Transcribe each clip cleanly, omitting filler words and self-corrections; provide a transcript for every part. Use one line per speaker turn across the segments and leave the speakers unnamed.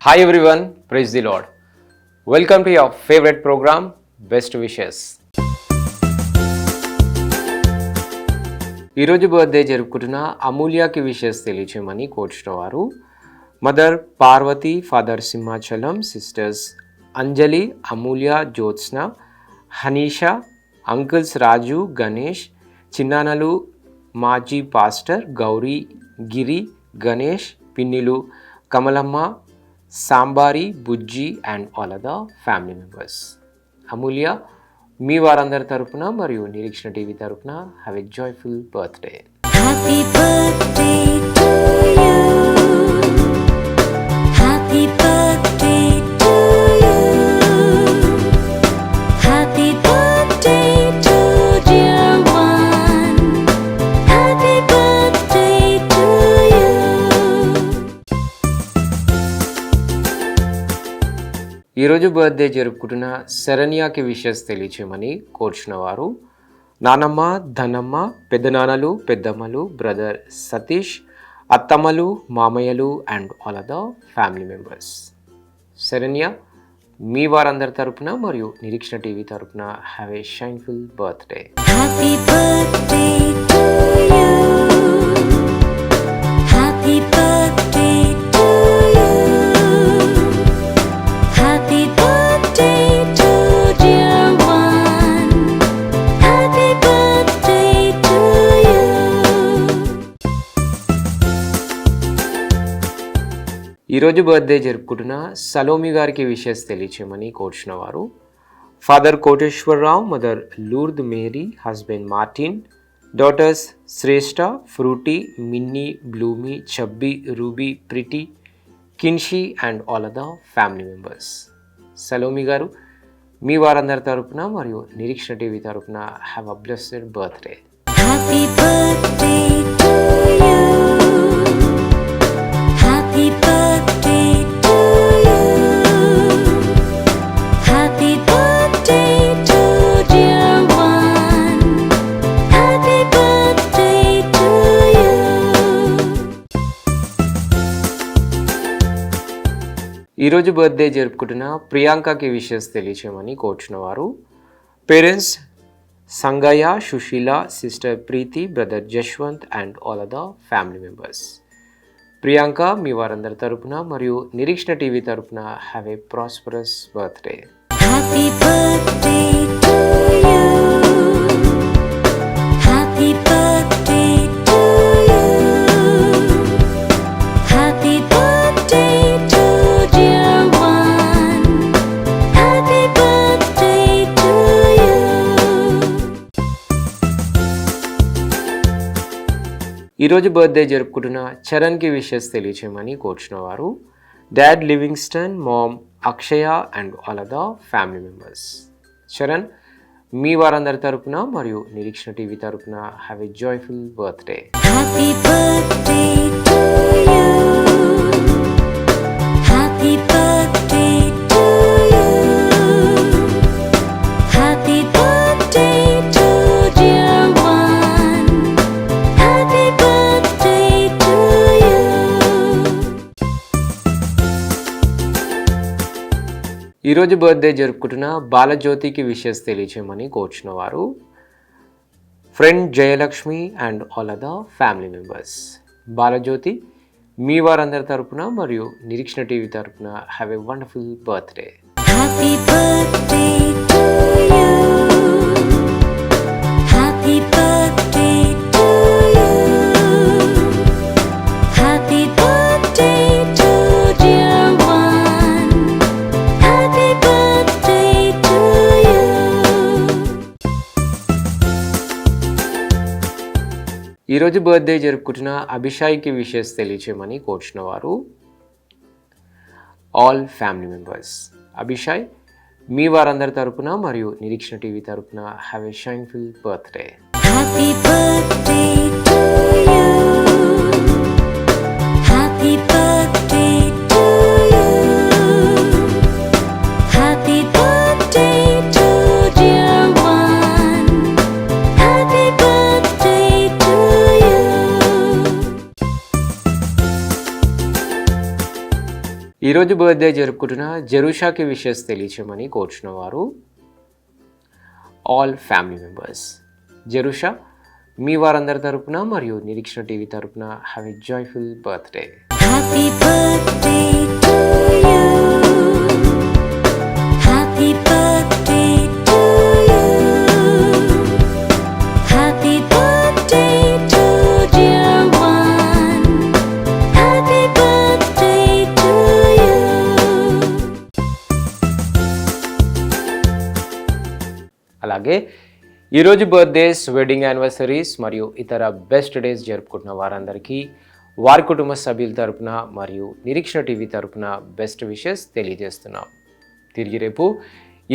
Hi everyone, praise the Lord. Welcome to your favorite program, Best Wishes. ఈరోజు birthday జరుపుకుంటున్న అమూల్యకి wishes తెలియచేయమని కోరుచున్న వారు mother Parvati, father Simhachalam, sisters Anjali, Amulya, Jyotsna, Hanisha, uncles Raju, Ganesh, చిన్నానలు, మాజీ పాస్టర్ గౌరీ, గిరి, గణేష్, పిన్నిలు, Kamalamma, Sambari, Bujji and all other family members. Amulya మీ వారందరి తరపున మరియు నిరీక్షణ టీవీ తరపున have a joyful birthday.
Happy birthday to you. Happy birthday to you. Happy birthday to dear one. Happy birthday to you.
ఈరోజు birthday జరుపుకుంటున్న శరణ్యకి విషెస్ తెలియచేయమని కోరుచున్న వారు నానమ్మ, ధనమ్మ, పెద్దనాన్నలు, పెద్దమ్మలు, బ్రదర్ సతీష్, అత్తమ్మలు, మామయ్యలు and all other family members. Saranya మీ వారందరి తరపున మరియు నిరీక్షణ టీవీ తరపున have a shineful birthday.
Happy birthday to you. Happy birthday to you. Happy birthday to dear one. Happy birthday to you.
ఈరోజు బర్త్డే జరుపుకుంటున్న సలోమి గారికి విషెస్ తెలియచేయమని కోరుచున్న వారు father Koteswararao, mother Lourdes Mary, husband Martin, daughters Shreshta, Fruity, Minnie, Bloomy, Chubby, ruby, pretty, Kinshi and all other family members. Salomi గారు మీ వారందరి తరపున మరియు నిరీక్షణ టీవీ తరపున have a blessed birthday.
Happy birthday to you. Happy birthday to you. Happy birthday to dear one. Happy birthday to you.
ఈరోజు birthday జరుపుకుంటున్న ప్రియాంకకి wishes తెలియచేయమని కోరుచున్న వారు parents Sangayya, Sushila, sister Preethi, brother Jashwanth and all other family members. Priyanka మీ వారందరి తరపున మరియు నిరీక్షణ టీవీ తరపున have a prosperous birthday.
Happy birthday to you. Happy birthday to you. Happy birthday to dear one. Happy birthday to you.
ఈరోజు birthday జరుపుకుంటున్న చరణ్కి wishes తెలియచేయమని కోరుచున్న వారు dad Livingston, mom Akshaya and all other family members. Charan మీ వారందరి తరపున మరియు నిరీక్షణ టీవీ తరపున have a joyful birthday.
Happy birthday to you. Happy birthday to you. Happy birthday to dear one. Happy birthday to you.
ఈరోజు birthday జరుపుకుంటున్న బాలజ్యోతికి విషెస్ తెలియచేయమని కోరుచున్న వారు friend Jayalakshmi and all other family members. Balajyothi మీ వారందరి తరపున మరియు నిరీక్షణ టీవీ తరపున have a wonderful birthday.
Happy birthday to you. Happy birthday to you. Happy birthday to dear one. Happy birthday to you.
ఈరోజు బర్త్డే జరుపుకుంటున్న అభిషాయ్కి విషెస్ తెలియచేయమని కోరుచున్న వారు ఆల్ ఫ్యామిలీ మెంబర్స్. అభిషాయ్ మీ వారందరి తరపున మరియు నిరీక్షణ టీవీ తరపున have a shineful birthday.
Happy birthday to you. Happy birthday to you. Happy birthday to dear one. Happy birthday to you.
ఈరోజు ఈరోజు బర్త్డే జరుపుకుంటున్న జెరూషాకి విషెస్ తెలియచేయమని కోరుచున్న వారు ఆల్ ఫ్యామిలీ మెంబర్స్. జెరూషా, మీ వారందరి తరపున మరియు నిరీక్షణ టీవీ తరపున have a joyful birthday.
Happy birthday to you. Happy birthday to you. Happy birthday to dear one. Happy birthday to you.
అలాగే ఈరోజు బర్త్డేస్, వెడ్డింగ్ యానివర్సరీస్ మరియు ఇతర బెస్ట్ డేస్ జరుపుకుంటున్న వారందరికీ వారి కుటుంబ సభ్యుల తరపున మరియు నిరీక్షణ టీవీ తరపున బెస్ట్ విషెస్ తెలియజేస్తున్నాం. తిరిగి రేపు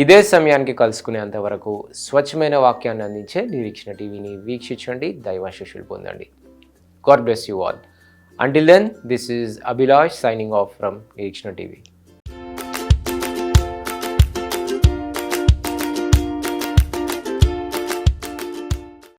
ఇదే సమయానికి కలుసుకునేంత వరకు స్వచ్ఛమైన వాక్యాన్ని అందించే నిరీక్షణ టీవీని వీక్షించండి, దైవాశీస్సులు పొందండి. God bless you all. Until then, this is Abhilash signing off from Nireekshana TV.